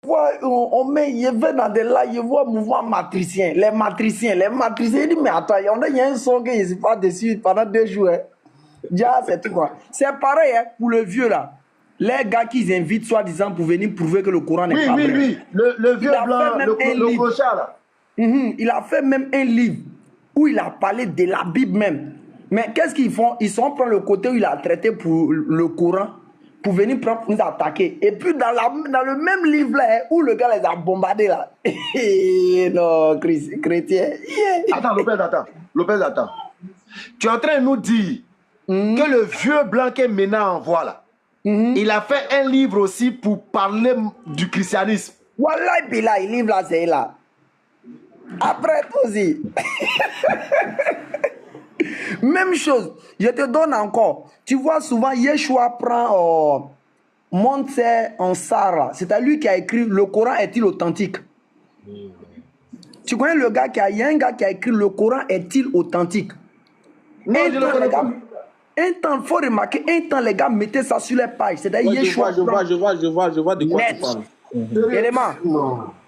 On met, il va dans des là, il voit mouvement matricien. Les matriciens, il dit, mais attends, il y a un son qui se passe dessus pendant 2 jours. Hein. Déjà, c'est tout quoi. C'est pareil hein, pour le vieux là. Les gars qu'ils invitent soi-disant pour venir prouver que le Coran n'est pas vrai. Oui, le vieux blanc, le clochard là. Il a fait même un livre où il a parlé de la Bible même. Mais qu'est-ce qu'ils font? Ils sont prendre le côté où il a traité pour le Coran pour venir prendre pour nous attaquer. Et puis dans le même livre là, où le gars les a bombardés là. Non, chrétien. Yeah. Attends, Lopez, attends. Tu es en train de nous dire que le vieux blanc que Mena envoie là, il a fait un livre aussi pour parler du christianisme. Voilà, et puis là, il livre là, c'est là. Après tout aussi. Même chose, je te donne encore. Tu vois souvent, Yeshua prend Montse en Sarah. C'est à lui qui a écrit le Coran est-il authentique? Tu connais le gars il y a un gars qui a écrit le Coran est-il authentique? Non, je le connais pas. Un temps, il faut remarquer, un temps les gars mettaient ça sur les pages. C'est-à-dire Yeshua. Je vois de quoi tu parles.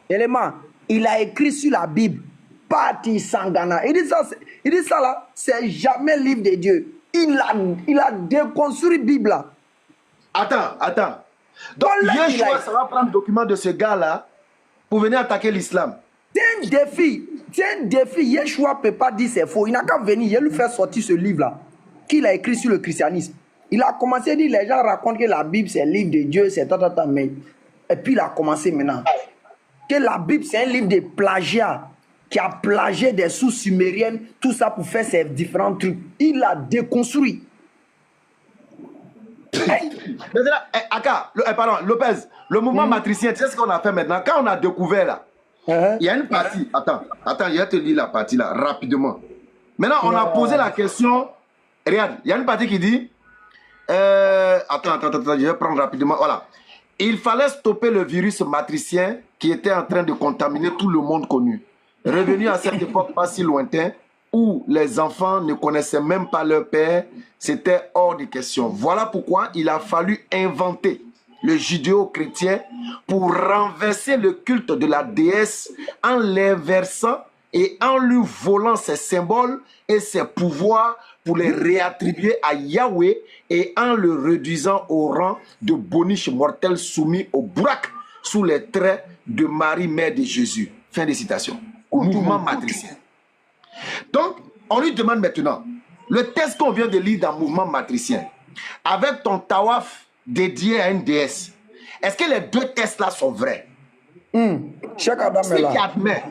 Élément, il a écrit sur la Bible. Parti Sangana. Il dit ça là, c'est jamais livre de Dieu. Il a déconstruit la Bible là. Attends. Donc Yeshua, ça va prendre le document de ce gars là pour venir attaquer l'islam. C'est un défi. Yeshua ne peut pas dire c'est faux. Il n'a qu'à venir, il lui fait sortir ce livre là qu'il a écrit sur le christianisme. Il a commencé à dire, les gens racontent que la Bible c'est un livre de Dieu, c'est mais. Et puis il a commencé maintenant. Que la Bible c'est un livre de plagiat, qui a plagié des sources sumériennes, tout ça pour faire ses différents trucs. Il a déconstruit. Pardon, Lopez, le mouvement matricien, tu sais ce qu'on a fait maintenant? Quand on a découvert là, il y a une partie, attends, je vais te lire la partie là, rapidement. Maintenant, on a posé la question, regarde, il y a une partie qui dit, attends, je vais prendre rapidement, voilà. Il fallait stopper le virus matricien qui était en train de contaminer tout le monde connu. Revenu à cette époque pas si lointaine, où les enfants ne connaissaient même pas leur père, c'était hors de question. Voilà pourquoi il a fallu inventer le judéo-chrétien pour renverser le culte de la déesse en l'inversant et en lui volant ses symboles et ses pouvoirs pour les réattribuer à Yahweh et en le réduisant au rang de boniche mortel soumis au Bourak sous les traits de Marie, mère de Jésus. Fin de citation. Mouvement matricien. Donc, on lui demande maintenant, le texte qu'on vient de lire dans Mouvement matricien, avec ton tawaf dédié à une déesse, est-ce que les deux textes-là sont vrais? Chaque Adam est là. Qui admet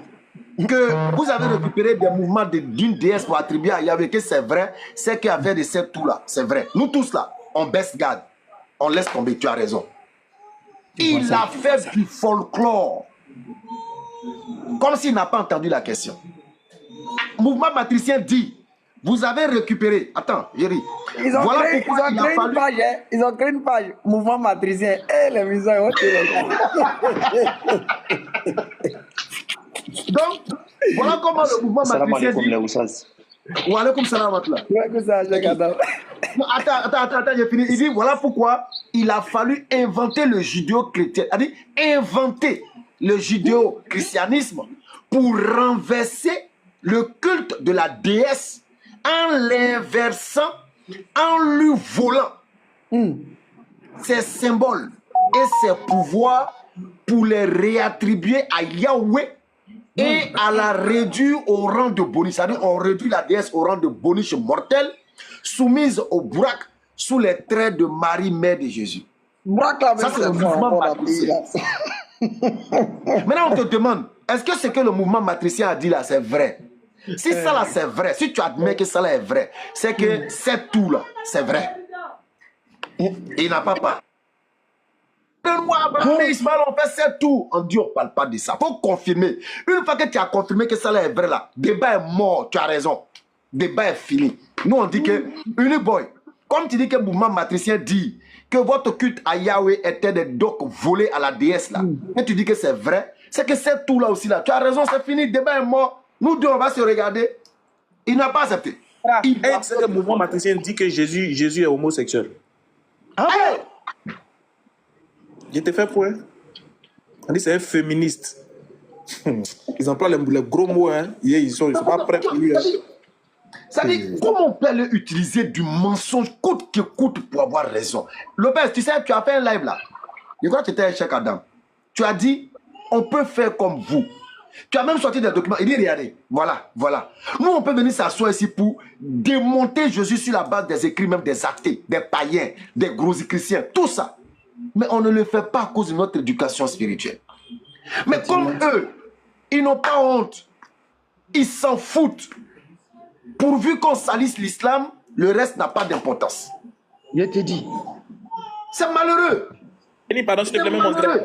que vous avez récupéré des mouvements d'une déesse pour attribuer à Yahweh que c'est vrai, c'est qu'il y avait de ces tout là, c'est vrai. Nous tous là, on baisse garde, on laisse tomber, tu as raison. Il a fait du folklore, comme s'il n'a pas entendu la question. Mouvement matricien dit, vous avez récupéré, attends, Jerry, ils ont créé une page, Mouvement matricien, et les maisons ont Donc, voilà comment le mouvement matricien dit. Wa alaikum salam. Attends, j'ai fini. Il dit, voilà pourquoi il a fallu inventer le judéo-chrétien. C'est-à-dire, inventer le judéo-christianisme pour renverser le culte de la déesse en l'inversant, en lui volant ses symboles et ses pouvoirs pour les réattribuer à Yahweh et à la réduire au rang de boniche. C'est-à-dire, on réduit la déesse au rang de boniche mortelle, soumise au Bourak sous les traits de Marie, mère de Jésus. Ça, c'est le mouvement matricien. Maintenant, on te demande, est-ce que ce que le mouvement matricien a dit là, c'est vrai? Si ça là, c'est vrai, si tu admets que ça là est vrai, c'est que c'est tout là, c'est vrai. Il n'a pas parlé. Ismaël, on fait c'est tout. On dit, on ne parle pas de ça. Il faut confirmer. Une fois que tu as confirmé que ça là est vrai là, débat est mort, tu as raison. Débat est fini. Nous, on dit que, Uniboy, comme tu dis que le mouvement matricien dit que votre culte à Yahweh était des docks volés à la déesse là, et tu dis que c'est vrai, c'est que c'est tout là aussi là. Tu as raison, c'est fini, débat est mort. Nous deux, on va se regarder. Il n'a pas accepté. Est-ce que le mouvement matricien dit que Jésus est homosexuel? Ah ouais. Je te fais point. On dit c'est un féministe. Ils emploient les gros mots, hein. Ils sont pas prêts pour lui. Hein. Ça dit, comment on peut aller utiliser du mensonge coûte que coûte pour avoir raison? Lopez, tu sais, tu as fait un live là. Je crois que tu étais un Cheikh Adam. Tu as dit, on peut faire comme vous. Tu as même sorti des documents. Il dit, regardez, voilà. Nous, on peut venir s'asseoir ici pour démonter Jésus sur la base des écrits, même des athées, des païens, des gros chrétiens, tout ça. Mais on ne le fait pas à cause de notre éducation spirituelle. Mais comme eux, ils n'ont pas honte. Ils s'en foutent. Pourvu qu'on salisse l'islam, le reste n'a pas d'importance. Je te dis. C'est malheureux. Béni, pardon, s'il te plaît, même mon grand.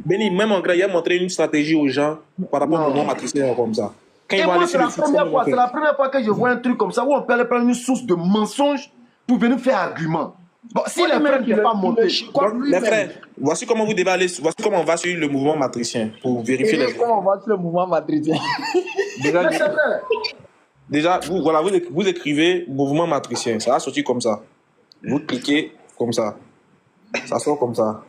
Béni, même mon grand, il a montré une stratégie aux gens par rapport au mouvement matricien comme ça. Quand Et moi, c'est la première fois que je vois un truc comme ça où on peut aller prendre une source de mensonge pour venir faire argument. Bon, si les frères ne peuvent pas monter. Les frères, voici comment vous devez aller, voici comment on va sur le mouvement matricien pour vérifier les. Comment on va sur le mouvement matricien? Déjà, vous écrivez mouvement matricien, ça va sortir comme ça. Vous cliquez comme ça. Ça sort comme ça.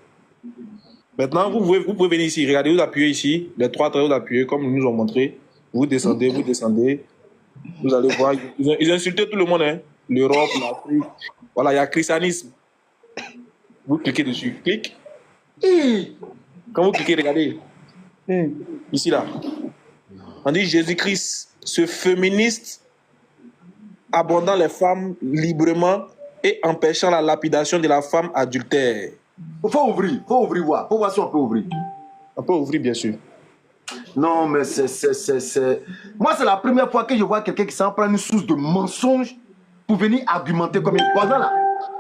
Maintenant, vous pouvez venir ici. Regardez, vous appuyez ici. Les trois traits, vous appuyez comme nous nous ont montré. Vous descendez. Vous allez voir. Ils insultaient tout le monde. Hein. L'Europe, l'Afrique. Voilà, il y a christianisme. Vous cliquez dessus. Clique. Quand vous cliquez, regardez. Ici, là. On dit Jésus-Christ, ce féministe abondant les femmes librement et empêchant la lapidation de la femme adultère. Faut ouvrir, voir. Faut voir si on peut ouvrir. On peut ouvrir, bien sûr. Non, mais Moi, c'est la première fois que je vois quelqu'un qui s'en prend une source de mensonge pour venir argumenter comme une... Voilà.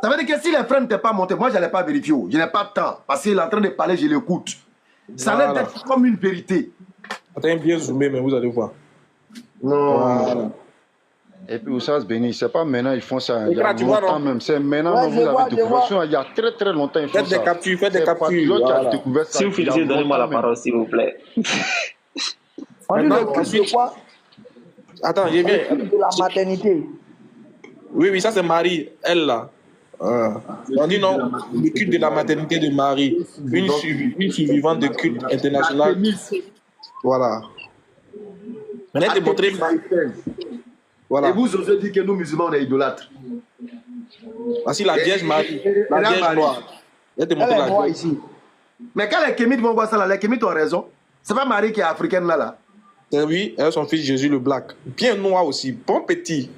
Ça veut dire que si les frères n'étaient pas montés, moi, je n'allais pas vérifier. Je n'ai pas de temps. Parce qu'il est en train de parler, je l'écoute. Ça allait être comme une vérité. Attends, bien zoomé, mais vous allez voir. Non. Voilà. Et puis, Oussas Béni, c'est pas maintenant, ils font ça. Il y a Tu vois, longtemps même. C'est maintenant, Ouais, vous avez découvert ça. Il y a très longtemps, ils font Faites ça. des captures, faites des captures. Qui a Voilà. découvert ça. Si vous finissez, donnez-moi la parole, s'il vous plaît. On dit Maintenant, le culte de quoi? Attends, j'ai bien. Le culte de la maternité. Oui, ça c'est Marie, elle là. On dit non, le culte de la maternité de Marie, une survivante de culte international. Voilà. Maintenant, te montrer. Voilà. Et vous osez dire que nous, musulmans, on est idolâtres. Voici la Vierge Marie, la Vierge noire. Je vais te montrer Elle est la noire Vierge. ici. Mais quand les Kémites vont voir ça, là, les Kémites ont raison. C'est pas Marie qui est africaine là. Oui, elle a son fils Jésus le Black. Bien noir aussi, bon petit.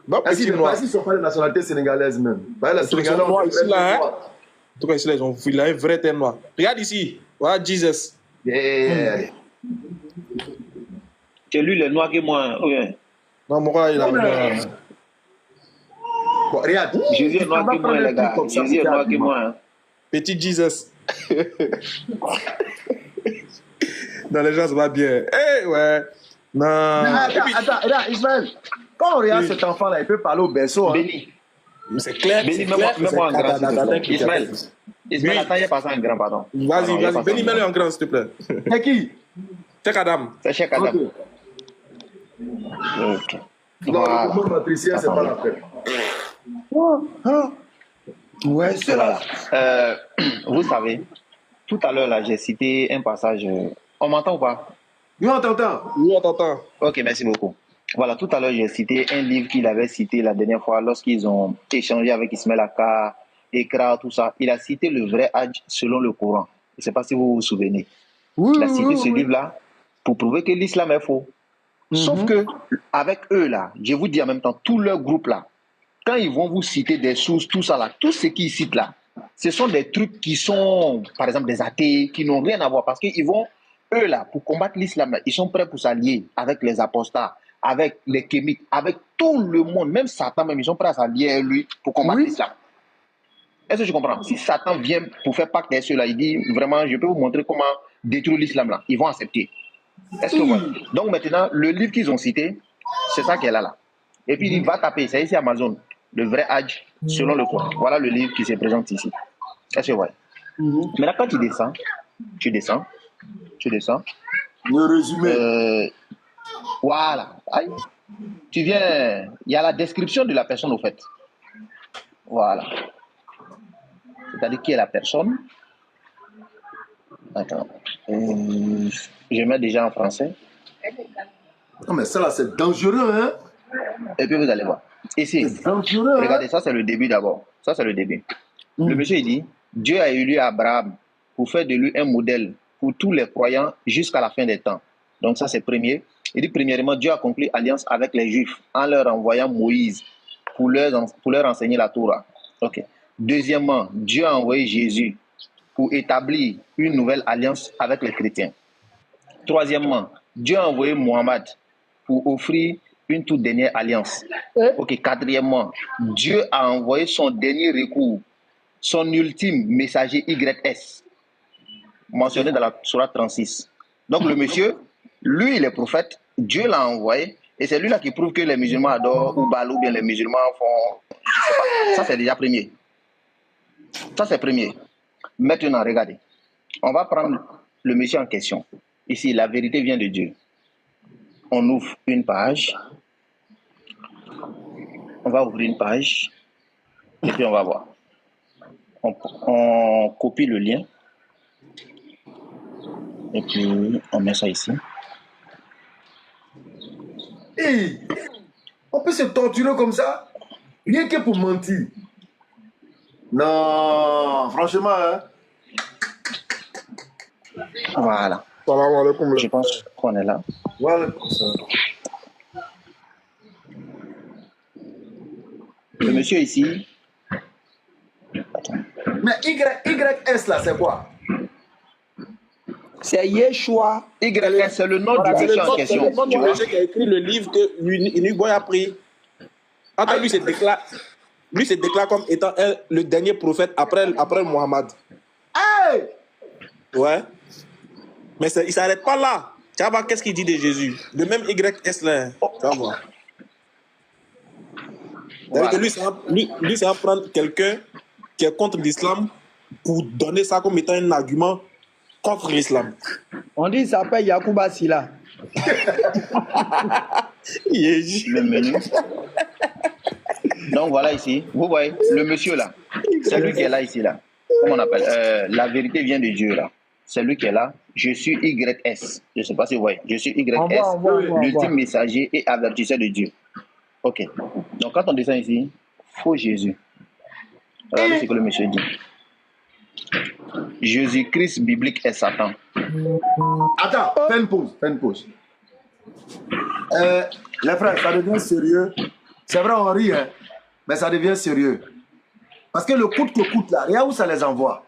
Bon petit noir. Ils ne sont pas de nationalité sénégalaise même. Les Ils Sénégalais sont noirs ici là, hein. noirs. En tout cas, ici, là, il a un vrai teint noir. Regarde ici, voilà Jesus. Yeah. Que lui, le noir que moi. Okay. Non, mon gars, il a. Bon, regarde. Jésus est noir que moi, les gars. Jésus est noir que moi. Hein. Petit Jesus. Non, les gens, ça va bien. Eh, ouais. Non. Attends, regarde, Ismaël. Quand on regarde cet enfant-là, il peut parler au berceau. Hein. Béni. C'est clair. Béni, mets-moi en grand. Ismaël. Ismaël, attends, il est passé en grand, pardon. Vas-y. Béni, mets-le en grand, s'il te plaît. C'est qui? Cheikh Adam. C'est Cheikh Adam. Ok. Non, le mouvement matricien, c'est pas la peine. Ouais, c'est là. Vous savez, tout à l'heure, là, j'ai cité un passage. On m'entend ou pas? Oui, on t'entend. Oui, on t'entend. Ok, merci beaucoup. Voilà, tout à l'heure, j'ai cité un livre qu'il avait cité la dernière fois lorsqu'ils ont échangé avec Ismaël Aka, Ekra, tout ça. Il a cité le vrai Hajj selon le Coran. Je ne sais pas si vous vous souvenez. Il a cité ce livre-là pour prouver que l'islam est faux. Sauf que, avec eux, là, je vous dis en même temps, tout leur groupe, là, quand ils vont vous citer des sources, tout ça, là, tout ce qu'ils citent, là, ce sont des trucs qui sont, par exemple, des athées, qui n'ont rien à voir. Parce qu'ils vont, eux, là, pour combattre l'islam, ils sont prêts pour s'allier avec les apostats, avec les kémites, avec tout le monde, même Satan, même, ils sont prêts à s'allier avec lui pour combattre l'islam. Est-ce que je comprends? Si Satan vient pour faire pacte avec ceux-là, il dit, vraiment, je peux vous montrer comment détruire l'islam, là. Ils vont accepter. Est-ce que vous voyez? Donc maintenant, le livre qu'ils ont cité, c'est ça qu'elle a là. Et puis il va taper, c'est ici Amazon, le vrai Hajj selon le Coran. Voilà le livre qui se présente ici. Est-ce que vous voyez? Maintenant, quand tu descends. Le résumé. Voilà. Aïe. Tu viens, il y a la description de la personne au fait. Voilà. C'est-à-dire qui est la personne. Attends. Je mets déjà en français. Non, mais ça là, c'est dangereux, hein? Et puis vous allez voir. Ici, C'est dangereux, hein? regardez, ça c'est le début d'abord. Ça c'est le début. Le monsieur il dit, Dieu a élu Abraham pour faire de lui un modèle pour tous les croyants jusqu'à la fin des temps. Donc ça c'est premier. Il dit premièrement, Dieu a conclu alliance avec les Juifs en leur envoyant Moïse pour leur enseigner la Torah. Ok. Deuxièmement, Dieu a envoyé Jésus pour établir une nouvelle alliance avec les chrétiens. Troisièmement, Dieu a envoyé Mohammed pour offrir une toute dernière alliance. Ok. Quatrièmement, Dieu a envoyé son dernier recours, son ultime messager YS, mentionné dans la Sourate 36. Donc le monsieur, lui, il est prophète, Dieu l'a envoyé, et c'est lui là qui prouve que les musulmans adorent ou Baal, ou bien les musulmans font, je sais pas. Ça c'est déjà premier. Ça c'est premier. Maintenant, regardez, on va prendre le monsieur en question. Ici, la vérité vient de Dieu. On ouvre une page. On va ouvrir une page. Et puis on va voir. On copie le lien. Et puis on met ça ici. Hey, on peut se torturer comme ça? Rien que pour mentir. Non, franchement, hein? Voilà. Salam alaikum. Je pense qu'on est là. Voilà comme ça. Le monsieur ici. Attends. Mais YS là, c'est quoi? C'est Yeshua. YS, c'est le nom du C'est le monsieur en nom question. du Tu vois? monsieur qui a écrit le livre que Unique Boy a pris. Attends, lui se déclare comme étant le dernier prophète après Mohammed. Hey! Ouais. Mais il ne s'arrête pas là. Tu vas voir qu'est-ce qu'il dit de Jésus. Le même YS là. Tu vas voir. C'est-à-dire que lui, c'est à prendre quelqu'un qui est contre l'islam pour donner ça comme étant un argument contre l'islam. On dit qu'il s'appelle Yacouba Silla. Le menu. Donc voilà ici. Vous voyez, le monsieur là. C'est lui qui est là ici là. Comment on appelle? La vérité vient de Dieu là. C'est lui qui est là. Je suis YS. Je ne sais pas si vous voyez. Je suis YS, l'ultime messager et avertisseur de Dieu. Ok. Donc quand on descend ici, faux Jésus. Regardez ce que le monsieur dit. Jésus-Christ biblique est Satan. Attends, fais une pause. Les frères, ça devient sérieux. C'est vrai, on rit, hein, mais ça devient sérieux. Parce que le coûte que coûte là, regarde où ça les envoie.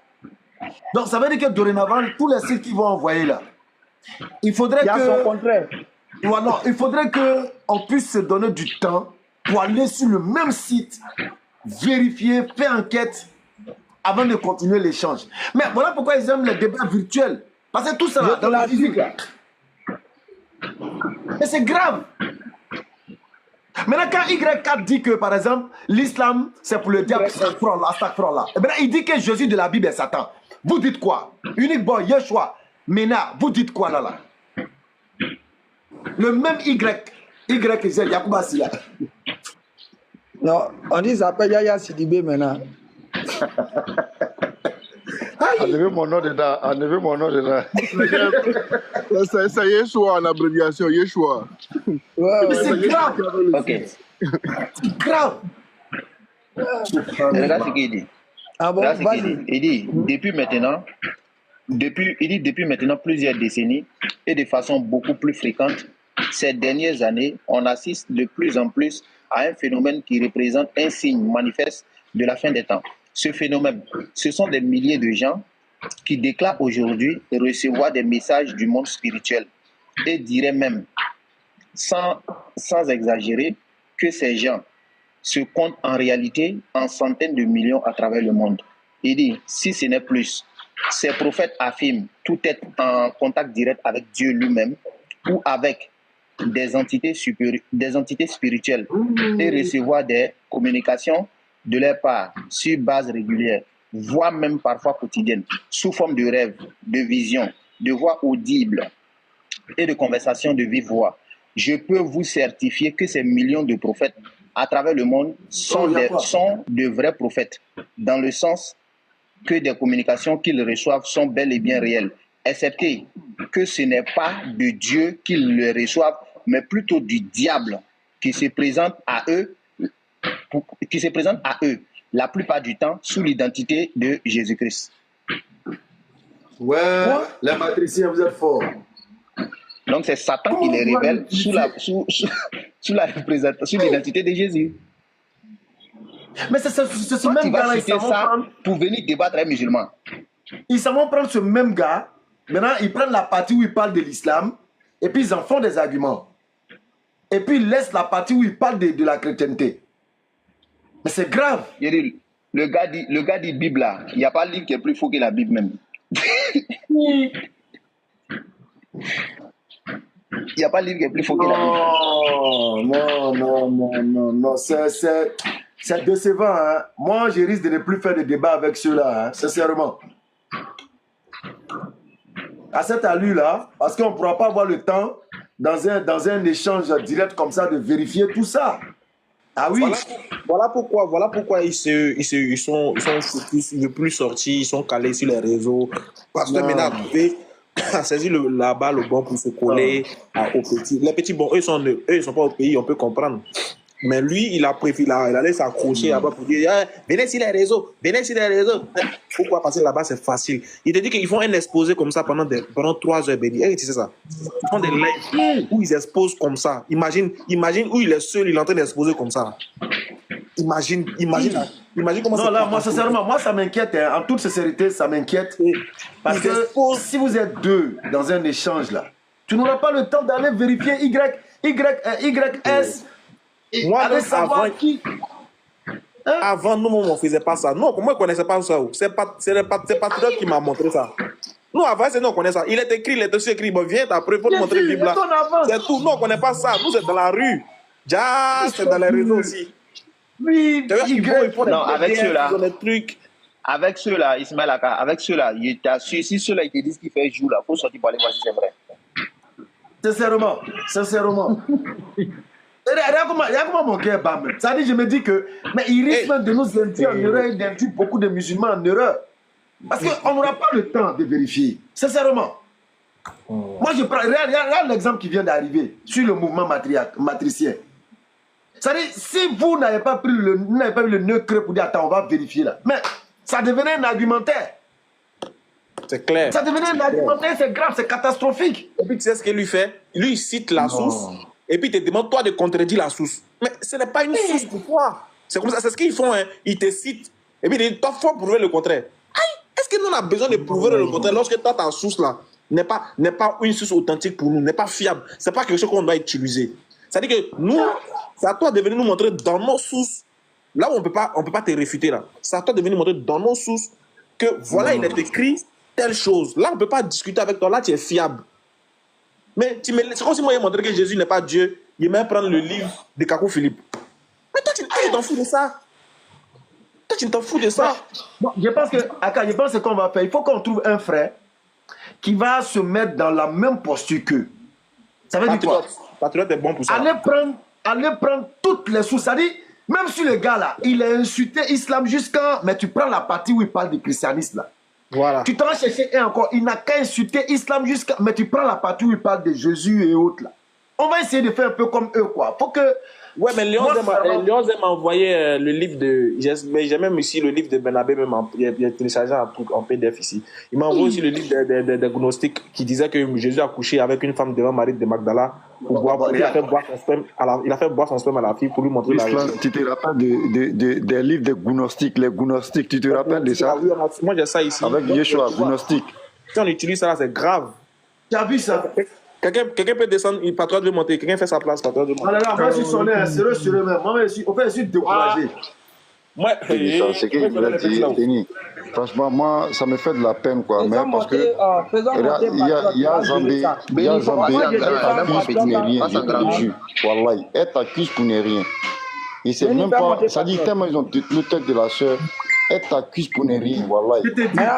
Donc ça veut dire que dorénavant, tous les sites qu'ils vont envoyer là, il faudrait son contraire. Voilà, il faudrait qu'on puisse se donner du temps pour aller sur le même site, vérifier, faire enquête avant de continuer l'échange. Mais voilà pourquoi ils aiment les débats virtuels. Parce que tout ça là, dans la physique là. Mais c'est grave. Maintenant, quand Y4 dit que, par exemple, l'islam, c'est pour le diable, Astaghfirullah, et bien, il dit que Jésus de la Bible est Satan. Vous dites quoi? Unique Boy, Yeshua, Mena, vous dites quoi là? Le même c'est Yacouba Silla. Non, on dit qu'il s'appelle Yaya Sidibé maintenant. Enlevez mon nom dedans. C'est Yeshua en abréviation, Yeshua. Mais c'est grave. Ok. C'est grave. Regarde ce qu'il dit. Ah bon, Regarde ce qu'il vas-y. dit. Il dit, depuis maintenant plusieurs décennies et de façon beaucoup plus fréquente, ces dernières années, on assiste de plus en plus à un phénomène qui représente un signe manifeste de la fin des temps. Ce phénomène, ce sont des milliers de gens qui déclarent aujourd'hui recevoir des messages du monde spirituel et diraient même, sans exagérer, que ces gens se comptent en réalité en centaines de millions à travers le monde. Il dit, si ce n'est plus, ces prophètes affirment tout être en contact direct avec Dieu lui-même ou avec des entités spirituelles et recevoir des communications de leur part sur base régulière, voire même parfois quotidienne, sous forme de rêves, de visions, de voix audibles et de conversations de vive voix. Je peux vous certifier que ces millions de prophètes à travers le monde sont de vrais prophètes, dans le sens que des communications qu'ils reçoivent sont bel et bien réelles accepter que ce n'est pas de Dieu qu'ils le reçoivent, mais plutôt du diable qui se présente à eux, la plupart du temps sous l'identité de Jésus-Christ. Ouais, les matriciens, vous êtes forts. Donc c'est Satan qui les révèle sous l'identité de Jésus. Mais c'est ce Toi, tu même vas gars-là, citer ça pour venir débattre avec les musulmans. ils s'en vont prendre ce même gars. Maintenant, ils prennent la partie où ils parlent de l'islam et puis ils en font des arguments. Et puis ils laissent la partie où ils parlent de la chrétienté. Mais c'est grave. Le gars dit Bible là. Il n'y a pas de livre qui est plus faux que la Bible même. Il n'y a pas de livre qui est plus faux que la Bible. Non. C'est décevant. Hein? Moi, je risque de ne plus faire de débat avec ceux-là, hein? Sincèrement. À cette allure-là, parce qu'on ne pourra pas avoir le temps, dans un échange direct comme ça, de vérifier tout ça. Ah oui. Voilà pourquoi ils sont le plus sortis, ils sont calés sur les réseaux. Parce que maintenant, à saisir la balle au bon pour se coller aux petits. Les petits, bon, eux, ils sont pas au pays, on peut comprendre. Mais lui, il a préféré, il allait s'accrocher là-bas pour dire venez sur les réseaux. Pourquoi? Parce que là-bas, c'est facile. Il te dit qu'ils font un exposé comme ça pendant 3 heures, Béni. Tu sais ça? Ils font des lives où ils exposent comme ça. Imagine où il est seul, il est en train d'exposer comme ça. Imagine comment non, là, moi, sincèrement, moi, ça m'inquiète. Hein. En toute sincérité, ça m'inquiète. Parce que si vous êtes deux dans un échange, là, tu n'auras pas le temps d'aller vérifier YS. Moi, avant, nous, on ne faisait pas ça. Non, moi, je ne connaissais pas ça. C'est le patriote qui m'a montré ça. Nous, avant, nous, on connaît ça. Il est écrit, il est aussi écrit. Bon, viens, après, pour te montrer le Bible là. C'est tout. Nous, on ne connaît pas ça. Nous, c'est dans la rue. C'est dans les réseaux aussi. Oui, non, avec ceux-là. Avec ceux-là, Ismaël Aka, avec ceux-là, il t'assure, si ceux-là, ils te disent qu'il fait jour là, il faut sortir pour aller voir si c'est vrai. Sincèrement. Regarde comment mon cœur bat. Ça dit, je me dis que, mais il risque même de nous induire en erreur et d'induire beaucoup de musulmans en erreur. Parce qu'on n'aura pas le temps de vérifier. Sincèrement. Moi, je prends. Regarde l'exemple qui vient d'arriver sur le mouvement matricien. Ça dit, si vous n'avez pas pris le nœud creux pour dire, attends, on va vérifier là. Mais ça devenait un argumentaire. C'est clair. Ça devenait un argumentaire, c'est grave, c'est catastrophique. Et puis, tu sais ce qu'il lui fait? Lui, il cite la source. Et puis, il te demande, toi, de contredire la source. Mais ce n'est pas une source pour toi. C'est comme ça, c'est ce qu'ils font. Hein. Ils te citent. Et puis, ils disent, toi, il faut prouver le contraire. Est-ce que nous, on a besoin de prouver le contraire lorsque toi, ta source, là, n'est pas une source authentique pour nous, n'est pas fiable? Ce n'est pas quelque chose qu'on doit utiliser. C'est-à-dire que nous, c'est à toi de venir nous montrer dans nos sources, là où on ne peut pas te réfuter, là. C'est à toi de venir montrer dans nos sources que, voilà, il est écrit telle chose. Là, on ne peut pas discuter avec toi. Là, tu es fiable. Mais c'est comme si moi, il montré que Jésus n'est pas Dieu. Il même prendre le livre de Kakou Philippe. Mais toi, tu t'en fous de ça. Toi, tu t'en fous de ça. Bon, je pense que qu'on va faire, il faut qu'on trouve un frère qui va se mettre dans la même posture qu'eux. Ça veut dire quoi? Patriote est bon pour ça. Allez prendre toutes les sources. Ça dit, même si le gars là, il a insulté l'islam jusqu'à... Mais tu prends la partie où il parle du christianisme là. Voilà. Tu t'en chercher un encore. Il n'a qu'à insulter l'islam jusqu'à... Mais tu prends la partie où il parle de Jésus et autres là. On va essayer de faire un peu comme eux quoi. Faut que... Ouais, mais Léon m'a envoyé le livre de... J'ai même ici le livre de Benabé, même il a téléchargé un truc en PDF ici. Il m'a envoyé aussi le livre de Gnostic qui disait que Jésus a couché avec une femme devant Marie de Magdala. Il a fait boire son sperme à la fille pour lui montrer la Islam, tu te rappelles des livres de Gnostic, les Gnostiques, tu te rappelles de ça? Moi j'ai ça ici. Avec Yeshua, Gnostic. Si on utilise ça, c'est grave. Tu as vu ça? Quelqu'un peut descendre, le patron veut monter, quelqu'un fait sa place, patron veut monter. Ah là là, moi je suis sonné, sérieux même. Moi je suis découragé. Moi, c'est qu'il voulait dire, Denis. Franchement, moi, ça me fait de la peine, quoi. Mais parce que il y a Zambé qui pour ne rien, je te le jure. Wallahi, elle t'accuse pour ne rien. Et c'est même pas, ça dit tellement ils ont le tête de la soeur, elle t'accuse pour ne rien, wallahi.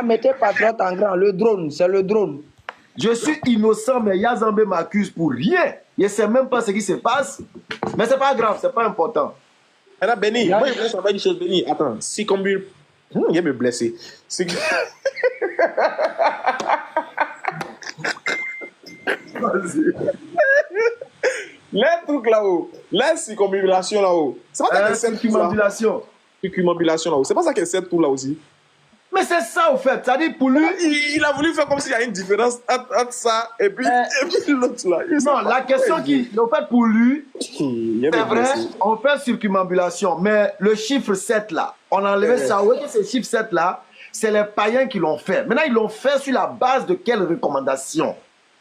Mettez patriote en grand, le drone, c'est le drone. Je suis innocent, mais Yazambé m'accuse pour rien. Je ne sais même pas ce qui se passe. Mais ce n'est pas grave, ce n'est pas important. Alors, Béni, moi, je voulais savoir une chose, Béni. Attends, si comme il va me blesser. Les trucs là-haut, les circumambulations là-haut. C'est pas ça que c'est circumambulation. Circumambulation là-haut. C'est pas ça que c'est tout là aussi. Mais c'est ça au fait. Ça dit pour lui. Il a voulu faire comme s'il y a une différence entre ça et puis l'autre là. Non, la question qui. En fait, pour lui, c'est vrai, on fait circumambulation. Mais le chiffre 7 là, on a enlevé ça. Oui, ce chiffre 7 là, c'est les païens qui l'ont fait. Maintenant, ils l'ont fait sur la base de quelle recommandation?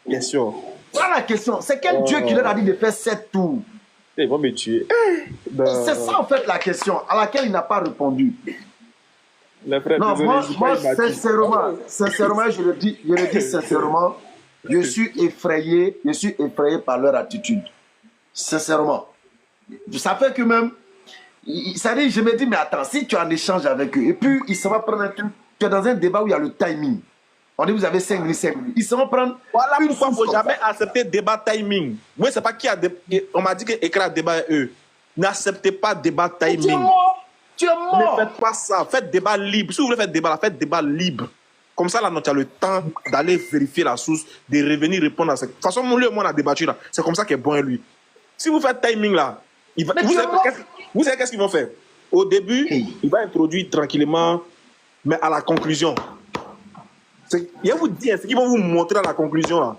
Bien sûr. Voilà la question. C'est quel Dieu qui leur a dit de faire 7 tours? Ils vont me tuer. C'est ça en fait la question à laquelle il n'a pas répondu. Frères, non, désolé, moi sincèrement, je le dis sincèrement, je suis effrayé par leur attitude. Sincèrement. Ça fait que même, ça dit, je me dis, mais attends, si tu es en échange avec eux, et puis ils s'en vont prendre un truc, tu es dans un débat où il y a le timing. On dit, vous avez 5 minutes, 5 minutes. Ils s'en vont prendre. Voilà pourquoi il ne faut jamais accepter débat timing. Moi, c'est pas qui a. On m'a dit que écrit débat eux. N'acceptez pas débat timing. Tu es mort. Ne faites pas ça. Faites débat libre. Si vous voulez faire débat, faites débat libre. Comme ça, là, tu as le temps d'aller vérifier la source, de revenir répondre à ça. De toute façon, lui et moi, on a débattu là. C'est comme ça qu'il est bon, lui. Si vous faites timing là, vous savez qu'est-ce qu'ils vont faire? Au début, il va introduire tranquillement, mais à la conclusion. Il va vous dire ce qu'ils vont vous montrer à la conclusion là.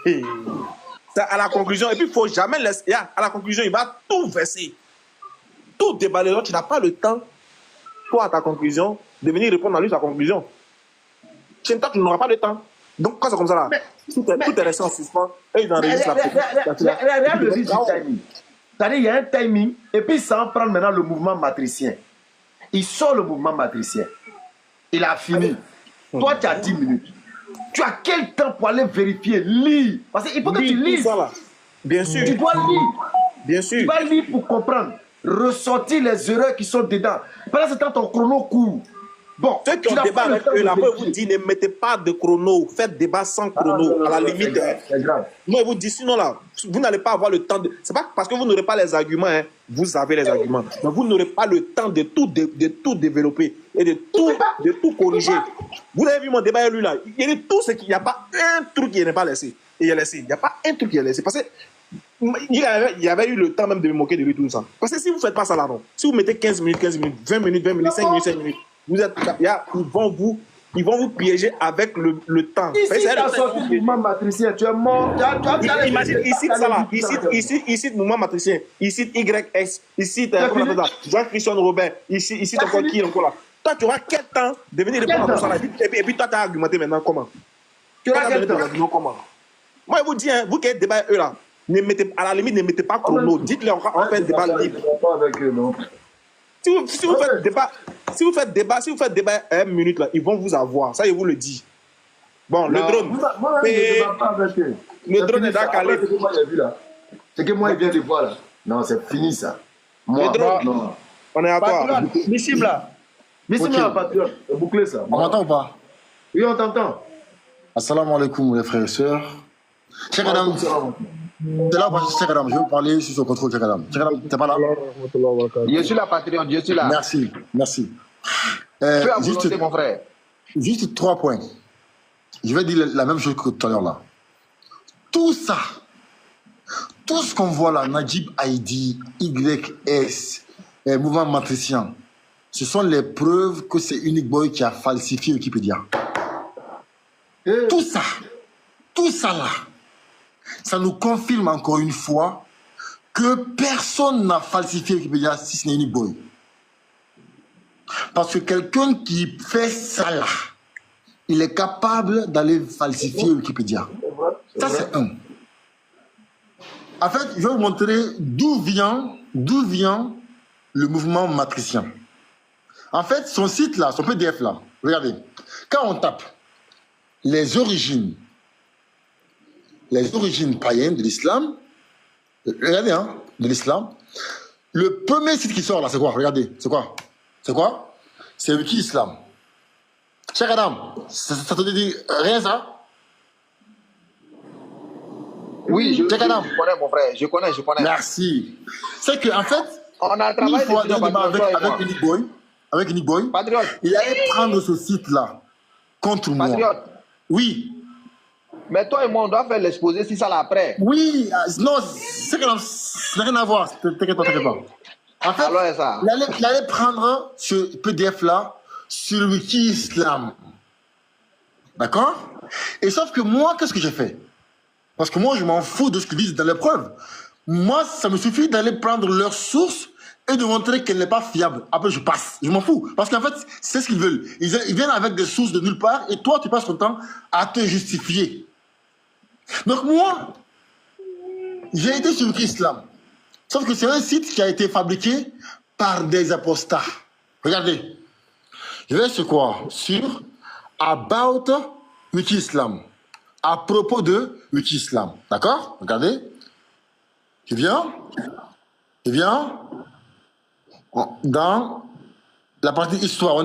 C'est à la conclusion. Et puis, il ne faut jamais laisser. À la conclusion, il va tout verser. Tout déballer. Tu n'as pas le temps, toi, à ta conclusion, de venir répondre à lui sa conclusion. Tu n'auras pas le temps. Donc, quand c'est comme ça, là, tout est resté en suspens. Et ils enregistrent la regarde le timing. C'est-à-dire, il y a un timing, et puis ça en prend maintenant le mouvement matricien. Il sort le mouvement matricien. Il a fini. Toi, tu as 10 minutes. Tu as quel temps pour aller vérifier, lire? Parce qu'il faut que tu lises. Bien sûr. Tu dois lire. Bien sûr. Tu dois lire pour comprendre. Ressortir les erreurs qui sont dedans. Pendant ce temps, ton chrono court. Bon, ceux qui ont débat avec eux, là, moi, je vous dis, ne mettez pas de chrono. Faites débat sans chrono. À la limite. C'est grave. Moi, je vous dis, sinon, là, vous n'allez pas avoir le temps de. C'est pas parce que vous n'aurez pas les arguments, hein. Vous avez les arguments. Mais vous n'aurez pas le temps de tout développer et de tout corriger. Vous avez vu mon débat avec lui, là. Il y a tout ce qu'il n'y a pas un truc qui n'est pas laissé. Et il a laissé. Il n'y a pas un truc qui est laissé. Parce que il y avait eu le temps même de me moquer de lui, tout ça. Parce que si vous ne faites pas ça là, non. Si vous mettez 15 minutes, 20 minutes, 5 minutes, vous êtes, ils vont vous piéger avec le temps. Ici, tu as sorti le mouvement matricien, tu es mort. Imagine, ici, ça là, ici, le mouvement matricien, ici, YS, ici, Jean-Christian Robert, ici, ton quoi qui est encore là. Toi, tu auras quel temps de venir répondre à tout ça là? Et puis, toi, tu as argumenté maintenant comment? Tu auras quel temps? Moi, je vous dis, vous qui êtes débat eux là, à la limite, ne mettez pas chrono. Dites-leur, on fait un débat libre. Si vous faites débat 1 minute là, ils vont vous avoir. Ça, je vous le dis. Bon, le drone. Le drone est dans Calais. C'est que moi, il vient de voir là. Non, c'est fini ça. Le drone. Non. On est à toi. Missim là. Missim là, patriote. C'est bouclé ça. On m'entend ou pas? Oui, on t'entend. Assalamu alaikum, les frères et sœurs. Cheikh Adam. T'es là, Cheikh Adam. Je veux parler sur son contrôle, Cheikh Adam. Cheikh Adam, t'es pas là? Je suis là, patriote, je suis là. Merci, merci. Juste, mon frère. Juste 3 points. Je vais dire la même chose que tout à l'heure là. Tout ça, tout ce qu'on voit là, Najib Haïdi, YS, mouvement matricien, ce sont les preuves que c'est Unique Boy qui a falsifié Wikipédia. Tout ça là, ça nous confirme encore une fois que personne n'a falsifié Wikipédia si ce n'est Unique Boy. Parce que quelqu'un qui fait ça là, il est capable d'aller falsifier Wikipédia. Ça, c'est un. En fait, je vais vous montrer d'où vient le mouvement matricien. En fait, son site là, son PDF là, regardez. Quand on tape les origines païennes de l'islam, regardez, hein, de l'islam, le premier site qui sort là, c'est quoi? Regardez, c'est quoi? C'est quoi? C'est Wiki Islam. Cheikh Adam, ça te dit rien ça? Oui, je connais mon frère, je connais. Merci. C'est qu'en fait, on a travaillé une fois avec Unique Boy, Patriote. il allait prendre ce site-là contre moi. Patriote. Oui. Mais toi et moi, on doit faire l'exposé si ça l'après. Oui, non, c'est que ça n'a rien à voir. T'inquiète pas, t'inquiète pas. En fait, Alors, ça. il allait prendre ce PDF-là sur Wiki Islam. D'accord? Et sauf que moi, qu'est-ce que j'ai fait? Parce que moi, je m'en fous de ce qu'ils disent dans les preuves. Moi, ça me suffit d'aller prendre leur source et de montrer qu'elle n'est pas fiable. Après, je passe. Je m'en fous. Parce qu'en fait, c'est ce qu'ils veulent. Ils viennent avec des sources de nulle part et toi, tu passes ton temps à te justifier. Donc moi, j'ai été sur Wiki Islam. Sauf que c'est un site qui a été fabriqué par des apostats. Regardez. Je vais sur quoi? Sur About Wiki Islam. À propos de Wiki Islam. D'accord? Regardez. Je viens dans la partie histoire. On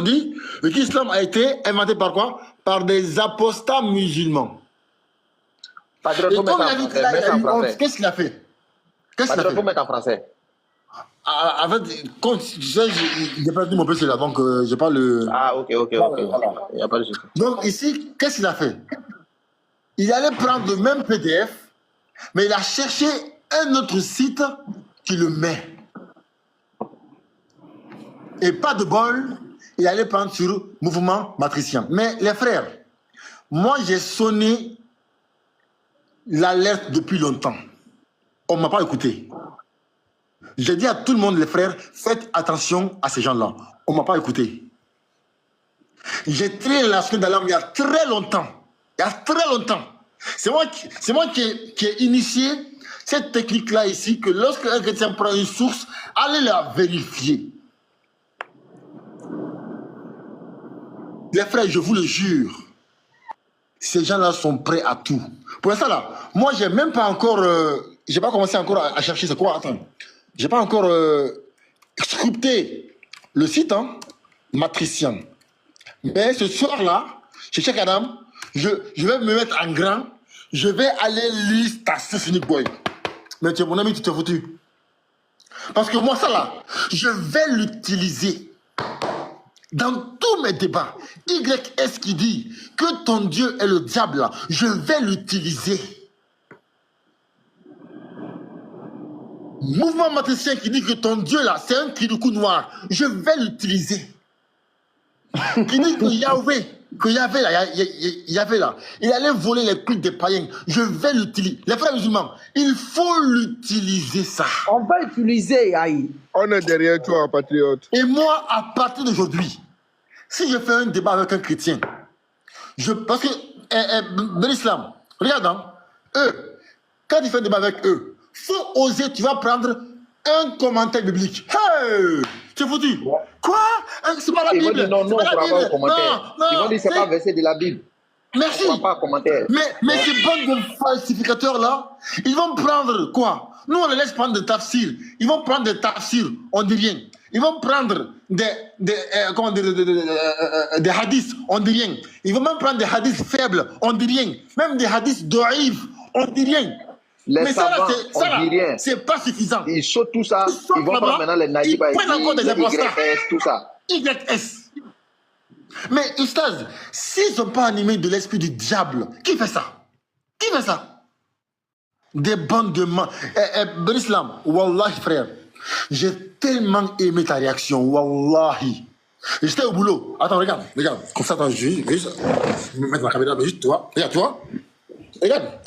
dit Wiki Islam a été inventé par quoi? Par des apostats musulmans. Et comme il a dit que là, il a eu honte, qu'est-ce qu'il a fait? Qu'est-ce qu'il a fait? Faut mettre en français. En fait, quand tu sais, j'ai perdu mon PC là, donc j'ai pas le... Ah, ok. Voilà. Il n'y a pas de souci. Donc ici, qu'est-ce qu'il a fait? Il allait prendre le même PDF, mais il a cherché un autre site qui le met. Et pas de bol, il allait prendre sur mouvement matricien. Mais les frères, moi j'ai sonné l'alerte depuis longtemps. On ne m'a pas écouté. J'ai dit à tout le monde, les frères, faites attention à ces gens-là. On ne m'a pas écouté. J'ai tiré la sonnette d'alarme il y a très longtemps. C'est moi qui ai initié cette technique-là ici, que lorsque un chrétien prend une source, allez la vérifier. Les frères, je vous le jure, ces gens-là sont prêts à tout. Pour l'instant, là, moi, j'ai même pas encore... j'ai pas commencé encore à chercher c'est quoi. Attends. J'ai pas encore sculpté le site, hein, matricien. Mais ce soir-là, chez Cheikh Adam, je vais me mettre en grand. Je vais aller lire ta source Unique Boy. Mais tu es mon ami, tu t'es foutu. Parce que moi, ça là, je vais l'utiliser dans tous mes débats. YS qui dit que ton Dieu est le diable, là, je vais l'utiliser. Mouvement matricien qui dit que ton Dieu là, c'est un Kirikou noir, je vais l'utiliser. Qui dit que Yahvé là, il allait voler les cultes des païens, je vais l'utiliser. Les frères musulmans, il faut l'utiliser ça. On va utiliser Aïe. On est derrière toi, patriote. Et moi, à partir d'aujourd'hui, si je fais un débat avec un chrétien, parce que dans l'islam, regarde, hein, eux, quand tu fais un débat avec eux, faut oser, tu vas prendre un commentaire biblique. Hey, tu es foutu. Quoi? C'est pas la Ils Bible. vont dire non, nous, on ne fera pas un commentaire. Non, Ils vont dire c'est pas verset de la Bible. Merci. On ne fera pas un commentaire. Mais ces bandes de falsificateurs-là, ils vont prendre quoi? Nous, on les laisse prendre des tafsirs. Ils vont prendre des tafsirs, on dit rien. Ils vont prendre des hadiths, on dit rien. Ils vont même prendre des hadiths faibles, on dit rien. Même des hadiths d'oïf, on dit rien. Les savants, on dit rien. C'est pas suffisant. Ils sautent tout ça. Ils vont prendre maintenant les naïfs. Ils prennent encore des apostats. tout ça. YS. Mais Ustaz, s'ils ne sont pas animés de l'esprit du diable, qui fait ça? Qui fait ça? Des bandes de mains. Ben Islam, Wallahi frère, j'ai tellement aimé ta réaction, Wallahi. J'étais au boulot. Attends, regarde. Comme ça, attends, je vais juste me mettre ma caméra, mais juste toi. Regarde, toi. Regarde.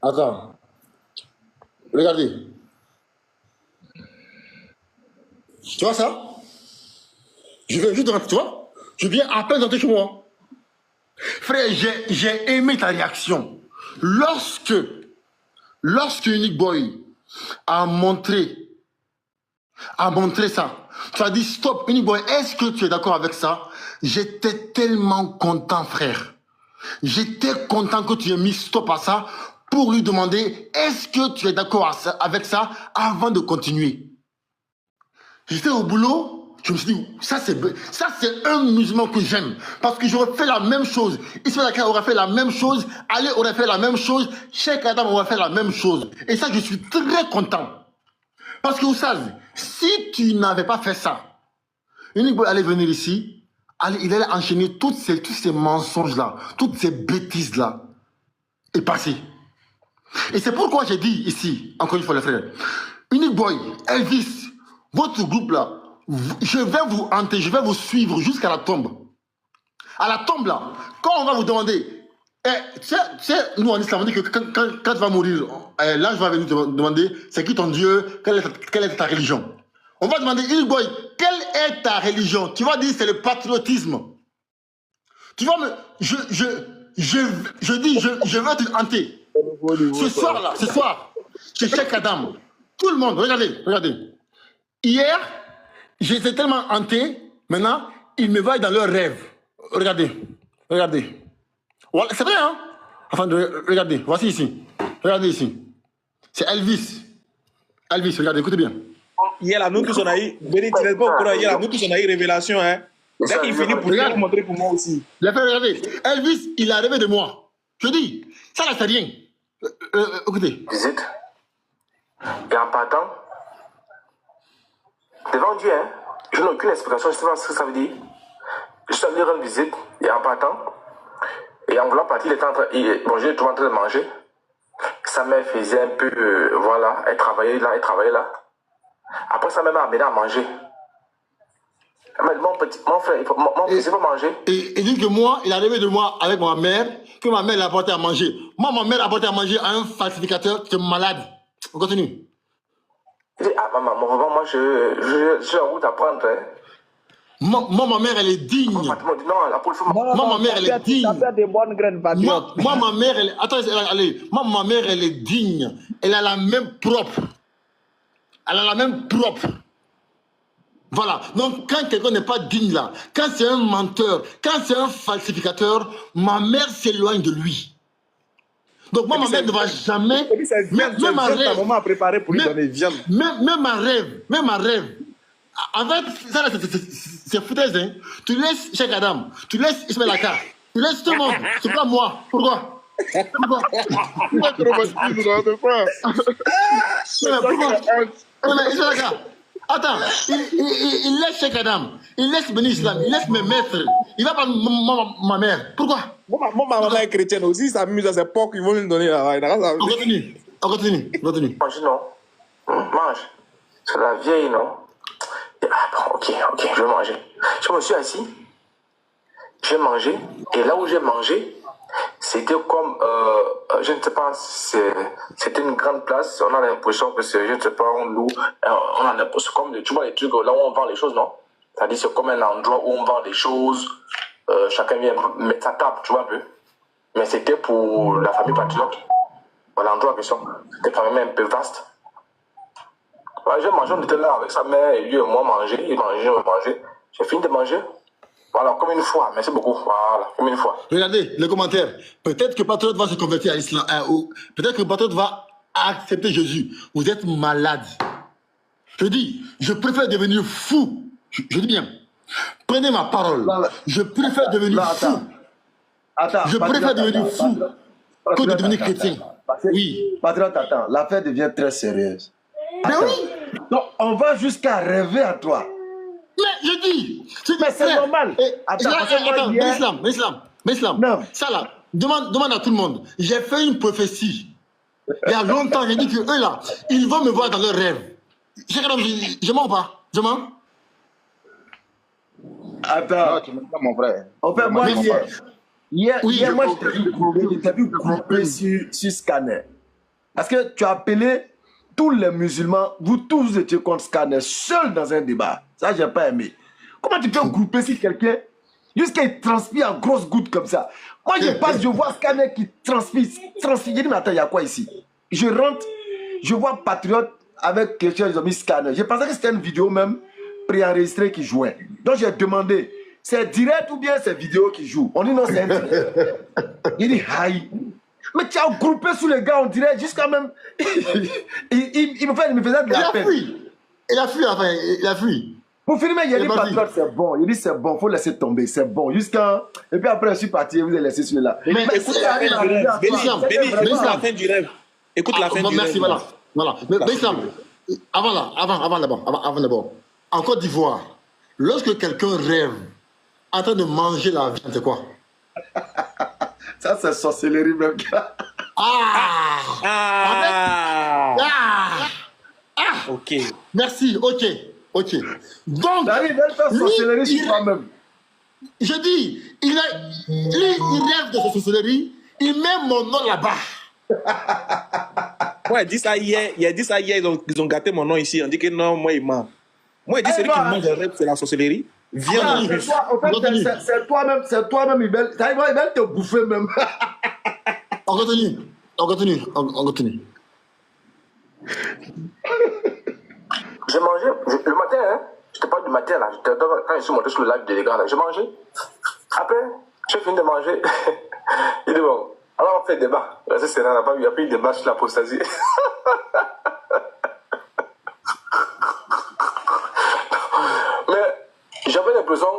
Attends. Regardez. Tu vois ça? Je viens juste de rentrer, tu vois? Je viens à peine d'entrer chez moi. Frère, j'ai aimé ta réaction. Lorsque Unique Boy a montré ça, tu as dit stop, Unique Boy, est-ce que tu es d'accord avec ça? J'étais tellement content, frère. J'étais content que tu aies mis stop à ça pour lui demander est-ce que tu es d'accord avec ça avant de continuer. J'étais au boulot, je me suis dit, ça c'est un musulman que j'aime. Parce que j'aurais fait la même chose. Ismaël Aka aurait fait la même chose. Ali aurait fait la même chose. Cheikh Adam aurait fait la même chose. Et ça, je suis très content. Parce que, Oussaz, si tu n'avais pas fait ça, Unique Boy allait venir ici, il allait enchaîner tous ces mensonges-là, toutes ces bêtises-là, et passer. Et c'est pourquoi j'ai dit ici, encore une fois les frères, Unique Boy, Elvis, votre groupe-là, je vais vous hanter, je vais vous suivre jusqu'à la tombe. À la tombe, là, quand on va vous demander, tu sais, nous en islam, on dit que quand tu vas mourir, l'ange va venir te demander, c'est qui ton Dieu, quelle est ta religion. On va demander, Unique Boy, quelle est ta religion? Tu vas dire, c'est le patriotisme. Tu vas me... Je dis, je vais te hanter. Ce soir-là, ce soir, chez Cheikh Adam, tout le monde, regardez. Hier, j'étais tellement hanté, maintenant, ils me voient dans leurs rêves. Regardez. Voilà, c'est vrai, hein? Enfin, regardez, voici ici. Regardez ici. C'est Elvis. Regardez, écoutez bien. Hier, là, nous tous, on a eu, Béni, tu n'es pas au courant, hier, là, nous tous, on a eu révélation, hein. Dès qu'il finit pour te montrer pour moi aussi. Regardez, Elvis, il a rêvé de moi. Je dis, ça là, c'est rien. Écoutez. Visite. Et en partant, devant Dieu, hein, je n'ai aucune explication, je ne sais pas ce que ça veut dire. Je suis allé rendre visite, et en partant, et en voulant partir, il était en train, je était en train de manger. Sa mère faisait un peu, voilà, elle travaillait là. Après, sa mère m'a amené à manger. Mon frère, mon fils, il faut manger. Et il dit que moi, il a rêvé de moi avec ma mère, que ma mère l'a apporté à manger. Moi, ma mère a apporté à manger à un falsificateur qui est malade. On continue. Il dit, ah maman, moi, je suis en route à prendre. Hein. Moi, ma mère, elle est digne. Non, la police, moi, ma mère, elle est digne. Des bonnes graines patriotes. Moi, ma mère, elle est... Attends, allez. Moi, ma mère, elle est digne. Elle a la même propre. Voilà. Donc, quand quelqu'un n'est pas digne là, quand c'est un menteur, quand c'est un falsificateur, ma mère s'éloigne de lui. Donc, moi, ma mère ne va jamais... Même un rêve. En fait, ça c'est foutaise, hein. Tu laisses Cheikh Adam, tu laisses Ismaël Aka, tu laisses tout le monde. C'est pas moi. Pourquoi? Ismaël Aka, attends, il laisse Cheikh Adam, il laisse Béni Islam, il laisse mes maîtres. Il va prendre ma mère. Pourquoi? Moi, ma maman est chrétienne aussi, ça m'amuse à ces porcs qu'ils vont lui donner là. On continue. Mange, non. Mange. C'est la vieille, non? Ah bon, ok, je vais manger. Je me suis assis, j'ai mangé, et là où j'ai mangé, c'était comme, je ne sais pas, c'était une grande place, on a l'impression que c'est, je ne sais pas, on a l'impression comme, tu vois les trucs là où on vend les choses, non? C'est-à-dire c'est comme un endroit où on vend des choses, chacun vient mettre sa table, tu vois un peu. Mais c'était pour la famille patriote, l'endroit en question, c'était quand même un peu vaste. J'ai mangé, on était là avec sa mère et lui et moi manger, il mangeait. J'ai fini de manger. Voilà, comme une fois, merci beaucoup. Voilà, comme une fois. Regardez les commentaires. Peut-être que Patriote va se convertir à l'islam. Peut-être que Patriote va accepter Jésus. Vous êtes malade. Je dis, je préfère devenir fou. Je dis bien. Prenez ma parole. Je préfère devenir fou. Je préfère devenir fou que de devenir chrétien. Oui. Patriote, attends, l'affaire devient très sérieuse. Mais oui. Donc, on va jusqu'à rêver à toi. Mais je dis. Mais c'est normal. Attends, Islam. Ça là, demande à tout le monde. J'ai fait une prophétie. Il y a longtemps, j'ai dit que eux là, ils vont me voir dans leurs rêves. Je mens ou pas? Je mens? Attends. Non, tu mens pas, mon frère. En fait, moi, hier, moi, je t'ai vu grouper sur Scanner. Parce que tu as appelé tous les musulmans, vous tous étiez contre Scanner, seul dans un débat. Ça, j'ai pas aimé. Comment tu peux grouper sur quelqu'un jusqu'à il transpire en grosses gouttes comme ça? Moi, je vois Scanner qui transpire. J'ai dit, mais attends, il y a quoi ici? Je rentre, je vois Patriote avec quelqu'un, ils ont mis Scanner. Je pensais que c'était une vidéo même préenregistrée qui jouait. Donc, j'ai demandé, c'est direct ou bien c'est vidéo qui joue? On dit non, c'est un direct. Il dit, aïe. Mais tu as groupé sous les gars, on dirait jusqu'à même. il me faisait de la peine. Il a fui. Pour finir, il a dit Patriote, c'est bon. Il dit c'est bon, il faut laisser tomber, c'est bon. Jusqu'à. Et puis après, je suis parti, vous avez laissé celui-là. Mais écoute la fin du rêve. Écoute la fin du rêve. Écoute la fin du rêve. Merci, voilà. Mais Islam, avant d'abord, en Côte d'Ivoire, lorsque quelqu'un rêve en train de manger la viande, c'est quoi? Ça, c'est sorcellerie même. Ah! En fait, Ok. merci, ok. Donc, David, elle fait sorcellerie sur toi-même. je dis, lui, il rêve de sa sorcellerie, il met mon nom là-bas. Moi, il dit ça hier, ils ont gâté mon nom ici. On dit que non, moi, il ment. Moi, il dit celui qui mange le rêve, c'est la sorcellerie. Viens en plus. C'est toi-même, il va te bouffer même. On continue. J'ai mangé le matin, hein. Je te parle du matin là. Quand je suis monté sur le live de les gars là, j'ai mangé. Après, j'ai fini de manger. Il dit bon, alors on fait débat. C'est n'a pas eu. Après, il débat sur l'apostasie. Mais j'avais l'impression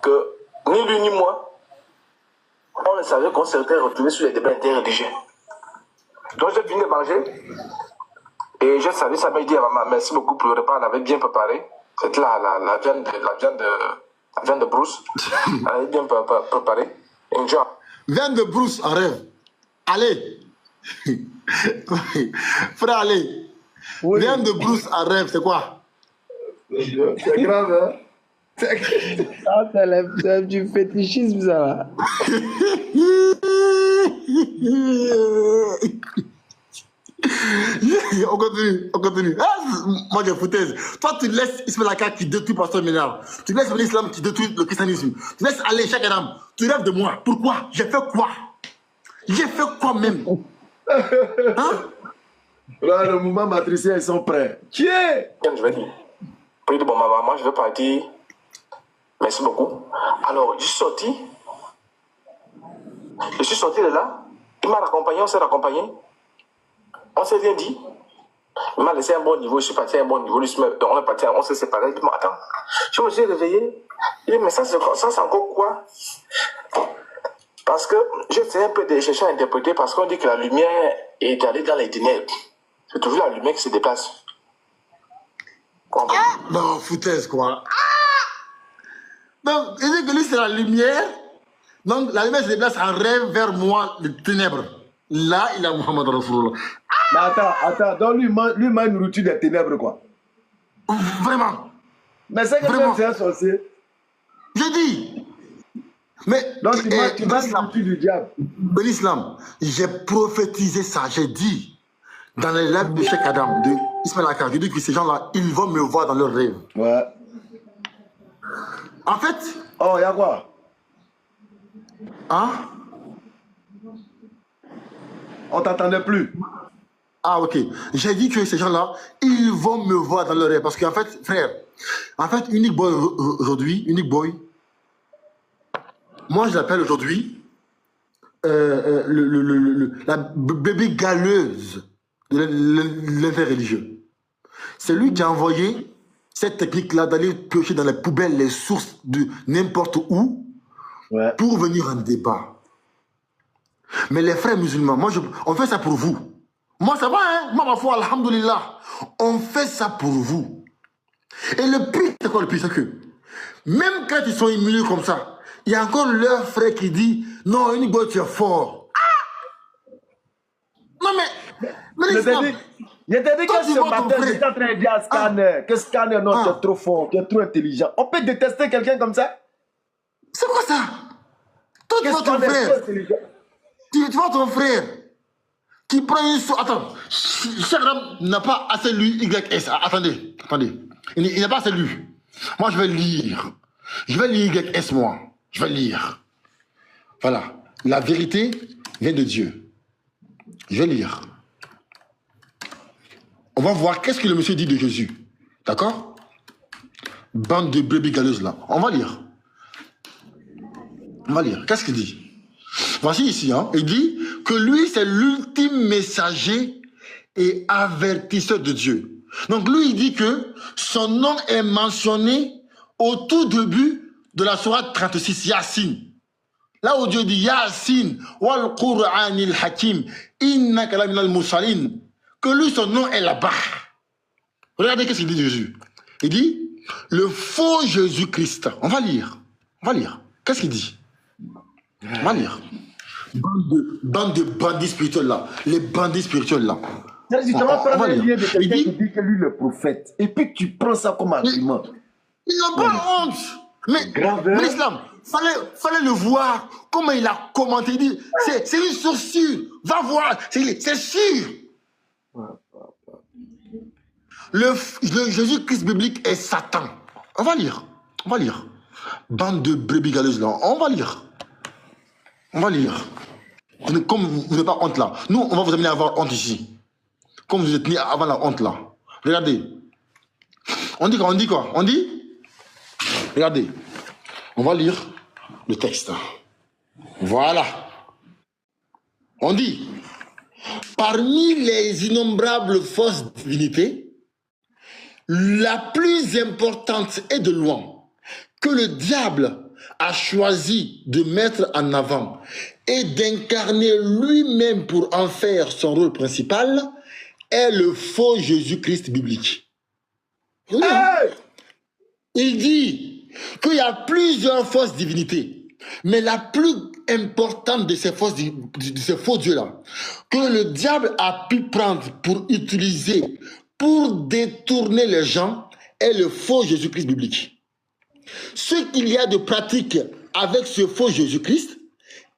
que ni lui ni moi, on ne savait qu'on s'était retrouvé sur les débats interreligieux. Donc j'ai fini de manger. Et je savais, ça m'a dit à maman, merci beaucoup pour le repas, elle avait bien préparé. C'était la viande de brousse. Elle avait bien préparé. Enjoy. Viande de brousse en rêve. Allez. Frère, allez. Oui. Viande de brousse en rêve, c'est quoi? C'est grave, hein? C'est du fétichisme, ça va. On continue. Moi, j'ai foutaise. Toi, tu laisses Ismaël Aka qui détruit Pasteur Ménard. Tu laisses l'islam qui détruit le christianisme. Tu laisses aller chaque dame. Tu rêves de moi. Pourquoi? J'ai fait quoi? Même? Hein? Là, le mouvement matricien, ils sont prêts. Qui est? Je vais dire. Puis, bon, maman, je vais partir. Merci beaucoup. Alors, je suis sorti de là. Il m'a raccompagné, on s'est raccompagné. On s'est rien dit. Il m'a laissé un bon niveau, je suis parti à un bon niveau. On est parti, on s'est séparés. Il dit, attends. Je me suis réveillé. Il dit, mais ça, c'est encore quoi? Parce que j'essaie un peu de chercher à interpréter parce qu'on dit que la lumière est allée dans les ténèbres. C'est toujours la lumière qui se déplace. Non, foutaise, quoi. Donc, il dit que lui, c'est la lumière. Donc, la lumière se déplace en rêve vers moi, les ténèbres. Là, il a Mohamed Rasoul. Mais attends. Donc, lui, m'a une nourriture des ténèbres, quoi. Vraiment. Mais c'est que c'est un sorcier. Je dis. Mais. Donc, tu vas nourriture du diable. Ben l'islam, j'ai prophétisé ça. J'ai dit, dans les lives de Cheikh Adam, de Ismaël Aka, j'ai dit que ces gens-là, ils vont me voir dans leurs rêves. Ouais. En fait. Oh, y'a quoi? Hein? On t'entendait plus. Ah, ok. J'ai dit que ces gens-là, ils vont me voir dans leur rêve. Parce qu'en fait, frère, Unique Boy aujourd'hui, moi je l'appelle aujourd'hui la bébé galeuse de l'interreligieux. C'est lui qui a envoyé cette technique-là d'aller piocher dans les poubelles les sources de n'importe où pour venir en débat. Mais les frères musulmans, on fait ça pour vous. Moi, ça va, hein? Moi, ma foi, alhamdoulilah. On fait ça pour vous. Et le pire, c'est quoi le pire? C'est que, même quand ils sont humiliés comme ça, il y a encore leur frère qui dit, non, Unique Boy, tu es fort. Ah! Non, mais l'islam. Je t'ai dit que ce matin, j'étais en train de dire à Scanner, que Scanner, non, tu es trop fort, tu es trop intelligent. On peut détester quelqu'un comme ça? C'est quoi ça? Toi, tu vois ton frère. Tu vois ton frère qui prend une source. Attends, chaque homme n'a pas assez lu YS. Attendez. Il n'a pas assez lu. Moi, je vais lire. Je vais lire YS, moi. Je vais lire. Voilà. La vérité vient de Dieu. Je vais lire. On va voir qu'est-ce que le monsieur dit de Jésus. D'accord? Bande de brebis galeuses là. On va lire. Qu'est-ce qu'il dit? Voici ici, hein. Il dit que lui, c'est l'ultime messager et avertisseur de Dieu. Donc lui, il dit que son nom est mentionné au tout début de la sourate 36, Yassine. Là où Dieu dit Yassine, wal Qur'anil Hakim, innaka la minal mursalin, que lui, son nom est là-bas. Regardez qu'est-ce qu'il dit de Jésus. Il dit le faux Jésus-Christ. On va lire. Qu'est-ce qu'il dit? On va lire. Bande de bandits spirituels là. Les bandits spirituels là. Tu vas prendre un lien de quelqu'un qui dit que lui le prophète. Et puis tu prends ça comme argument. Ils n'ont pas honte. Mais l'islam, fallait le voir. Comment il a commenté. Il dit, c'est une source sûre. Va voir. C'est sûr. Le Jésus-Christ biblique est Satan. On va lire. Bande de brebis galeuses là. On va lire. Comme vous n'avez pas honte là. Nous, on va vous amener à avoir honte ici. Comme vous êtes mis avant la honte là. Regardez. On dit quoi? Regardez. On va lire le texte. Voilà. On dit, parmi les innombrables fausses divinités, la plus importante est de loin que le diable a choisi de mettre en avant et d'incarner lui-même pour en faire son rôle principal est le faux Jésus-Christ biblique. Hey! Il dit qu'il y a plusieurs fausses divinités, mais la plus importante de ces faux dieux-là, que le diable a pu prendre pour utiliser, pour détourner les gens, est le faux Jésus-Christ biblique. Ce qu'il y a de pratique avec ce faux Jésus-Christ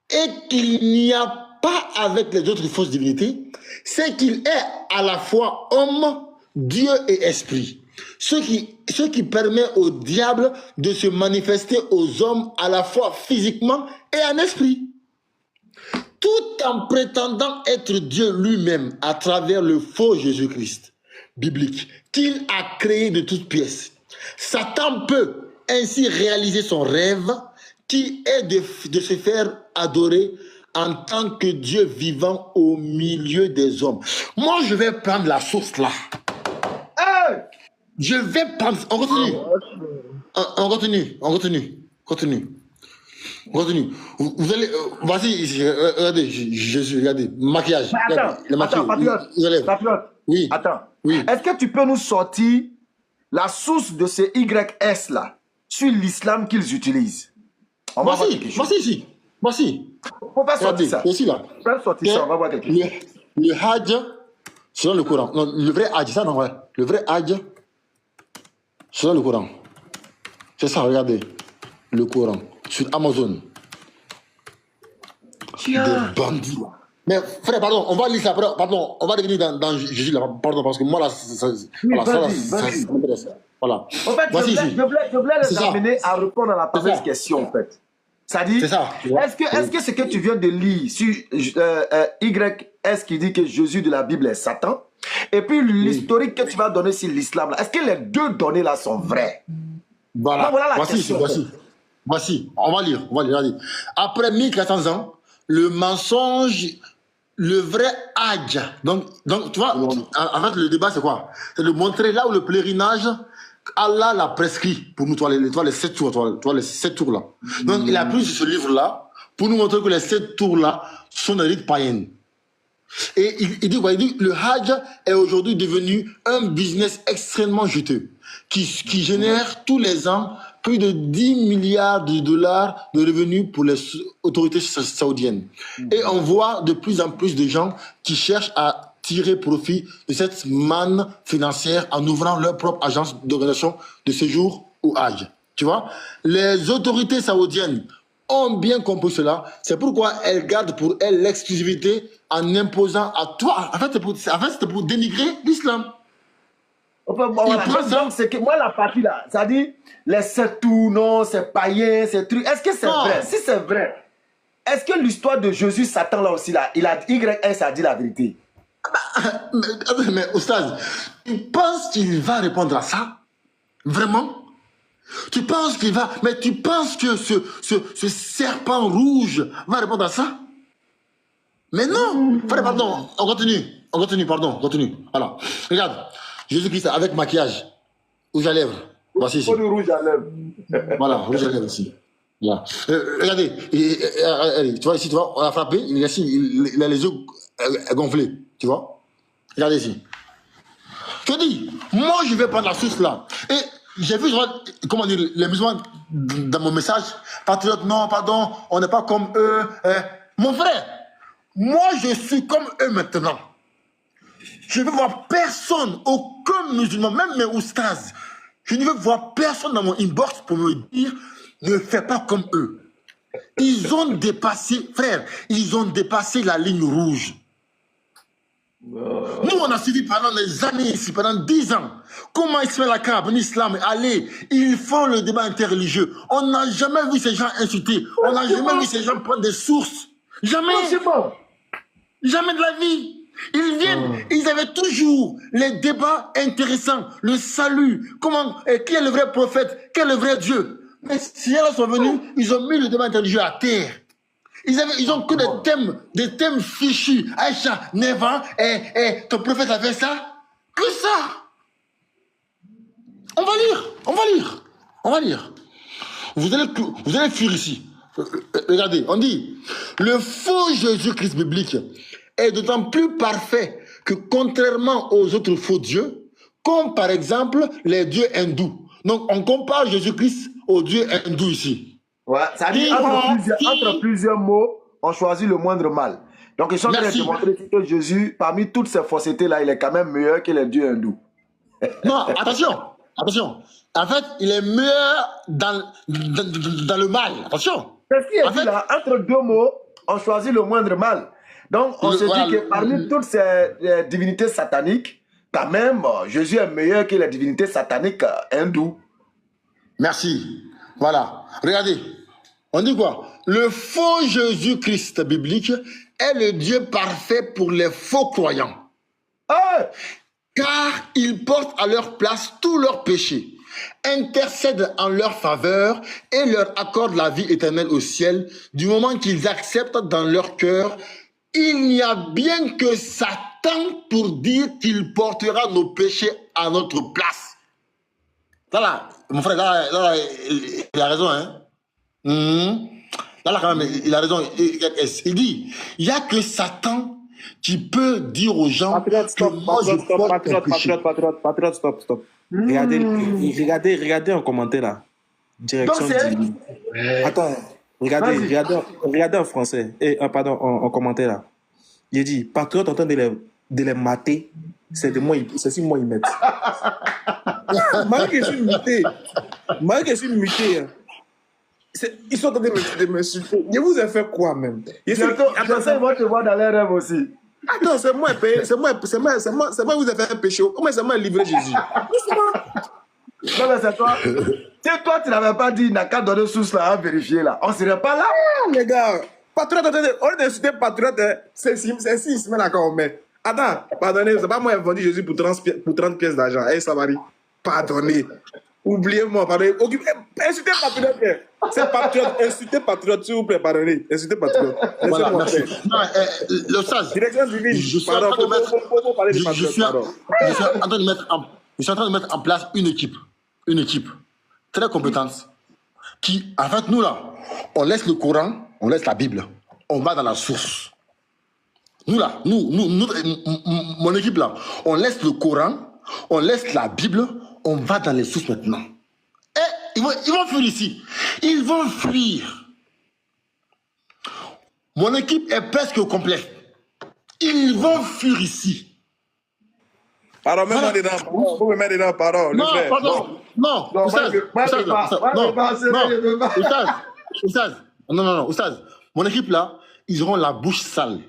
et qu'il n'y a pas avec les autres fausses divinités, c'est qu'il est à la fois homme, Dieu et esprit. Ce qui permet au diable de se manifester aux hommes à la fois physiquement et en esprit. Tout en prétendant être Dieu lui-même à travers le faux Jésus-Christ biblique qu'il a créé de toutes pièces. Satan peut ainsi réaliser son rêve qui est de se faire adorer en tant que Dieu vivant au milieu des hommes. Moi, je vais prendre la source là. Hey! Je vais prendre... On continue. Vous allez... Voici, regardez, Jésus, regardez, maquillage. Attends, Patriote. Oui. Attends. Oui. Est-ce que tu peux nous sortir la source de ces YS là sur l'islam qu'ils utilisent? Voici. On va sortir ça. Voici là. On va sortir ça, on va voir quelque chose. Le Hajj, selon le Coran. Non, le vrai Hajj, ça non, ouais. Le vrai Hajj, selon le Coran. C'est ça, regardez. Le Coran. Sur Amazon. Des bandits. Mais frère, pardon, on va lire ça après. Pardon, on va revenir dans Jésus là. Pardon, parce que moi là, ça m'intéresse. Voilà. En fait, je voulais les amener à répondre à la fameuse question, en fait. C'est-à-dire, est-ce que ce que tu viens de lire sur YS qui dit que Jésus de la Bible est Satan, et puis l'historique que tu vas donner sur l'islam, est-ce que les deux données là sont vraies? Voilà. Voici. On va lire. Après 1400 ans, le mensonge, le vrai Hajj. Donc tu vois, en fait, le débat, c'est quoi? C'est de montrer là où le pèlerinage, Allah l'a prescrit pour nous, les 7 tours, les 7 tours là. Donc, il a pris ce livre-là pour nous montrer que les 7 tours là sont des rites païennes. Et il dit quoi? Il dit le Hajj est aujourd'hui devenu un business extrêmement juteux qui génère tous les ans plus de 10 milliards de dollars de revenus pour les autorités saoudiennes. Et on voit de plus en plus de gens qui cherchent à tirer profit de cette manne financière en ouvrant leur propre agence d'organisation de séjour au Hajj. Tu vois? Les autorités saoudiennes ont bien compris cela. C'est pourquoi elles gardent pour elles l'exclusivité en imposant à toi. En fait, c'était pour dénigrer l'islam. Donc, c'est que moi, la partie là, ça dit les 7 tours, non, c'est païen, c'est truc. Est-ce que c'est vrai? Si c'est vrai, est-ce que l'histoire de Jésus, Satan là aussi, là, YS a dit la vérité? Mais Oustaz, tu penses qu'il va répondre à ça? Vraiment? Tu penses qu'il va... Mais tu penses que ce serpent rouge va répondre à ça? Mais non! Pardon, on continue. Voilà. Regarde, Jésus-Christ avec maquillage, rouge à lèvres. Voici ici. Rouge à lèvres. Voilà, rouge à lèvres ici. Voilà. Regardez, tu vois ici, tu vois, on a frappé, il a les yeux gonflés, tu vois. Regardez ici. Je te dis, moi je vais prendre la source là. Et j'ai vu, comment dire, les musulmans dans mon message, patriote, non, pardon, on n'est pas comme eux. Mon frère, moi, je suis comme eux maintenant. Je ne veux voir personne, aucun musulman, même mes oustas. Je ne veux voir personne dans mon inbox pour me dire ne fais pas comme eux. Ils ont dépassé, frère, ils ont dépassé la ligne rouge. Nous, on a suivi pendant des années ici, pendant 10 ans. Comment Ismaël Aka, en islam, allez, ils font le débat interreligieux. On n'a jamais vu ces gens insulter. On n'a jamais vu ces gens prendre des sources. Jamais. Jamais de la vie. Ils viennent, ils avaient toujours les débats intéressants, le salut, comment, qui est le vrai prophète, qui est le vrai Dieu. Mais si ils sont venus, ils ont mis le débat interreligieux à terre. Ils ont que des thèmes fichus. Aïcha, Neva, ton prophète a fait ça. Que ça. On va lire. Vous allez fuir ici. Regardez, on dit, le faux Jésus-Christ biblique est d'autant plus parfait que contrairement aux autres faux dieux, comme par exemple les dieux hindous. Donc on compare Jésus-Christ aux dieux hindous ici. Ouais, ça dit entre plusieurs mots, on choisit le moindre mal. Donc ils sont en train de montrer que Jésus, parmi toutes ces faussetés-là, il est quand même meilleur que les dieux hindous. Non, attention. En fait, il est meilleur dans le mal. Attention. C'est ce qu'il a dit là, entre deux mots, on choisit le moindre mal. Donc on se dit que parmi toutes ces divinités sataniques, quand même, Jésus est meilleur que les divinités sataniques hindoues. Merci. Voilà. Regardez. On dit quoi? Le faux Jésus-Christ biblique est le Dieu parfait pour les faux croyants. Car il porte à leur place tous leurs péchés, intercède en leur faveur et leur accorde la vie éternelle au ciel du moment qu'ils acceptent dans leur cœur. Il n'y a bien que Satan pour dire qu'il portera nos péchés à notre place. Là, mon frère, là, il a raison, hein. Là, quand même, il a raison. Il dit, il n'y a que Satan qui peut dire aux gens patriote, stop. Regardez en commentaire là. Direction divine. Attends, regardez en français. Pardon, en commentaire là. Il dit, patriote en train de les mater, c'est si moi ils mettent. Malgré que je suis muté. Ils sont en train de m'insulter. Je vous ai fait quoi même? Attends, ça, ils vont te voir dans les rêves aussi. Attends, c'est moi qui vous ai fait un péché. Comment c'est moi livré Jésus? Non, mais c'est toi. Si toi, tu n'avais pas dit, il n'a qu'à donner source là, à vérifier là. On ne serait pas là. Les gars, patriote, au lieu d'insulter patriote, c'est si Ismaël Aka on met. Attends, pardonnez, c'est pas moi qui ai vendu Jésus pour 30 pièces d'argent. Samari, pardonnez. Oubliez-moi, pardonnez. Insultez patriote. C'est patriote. Insultez patriote, s'il vous plaît, pardonnez. Insultez patriote. Voilà, merci. Le sage. Direction divine. Je suis en train de mettre en place une équipe très compétente qui, en fait, nous là, on laisse le Coran, on laisse la Bible, on va dans la source. Nous là, mon équipe là, on laisse le Coran, on laisse la Bible, on va dans les sources maintenant. Et ils vont fuir ici. Ils vont fuir. Mon équipe est presque complète. Ils vont fuir ici. Pardon, mets-moi dedans. Vous me mettez dedans, pardon. Non, pardon. Non, Oustaz. Non, mon équipe là, ils auront la bouche sale.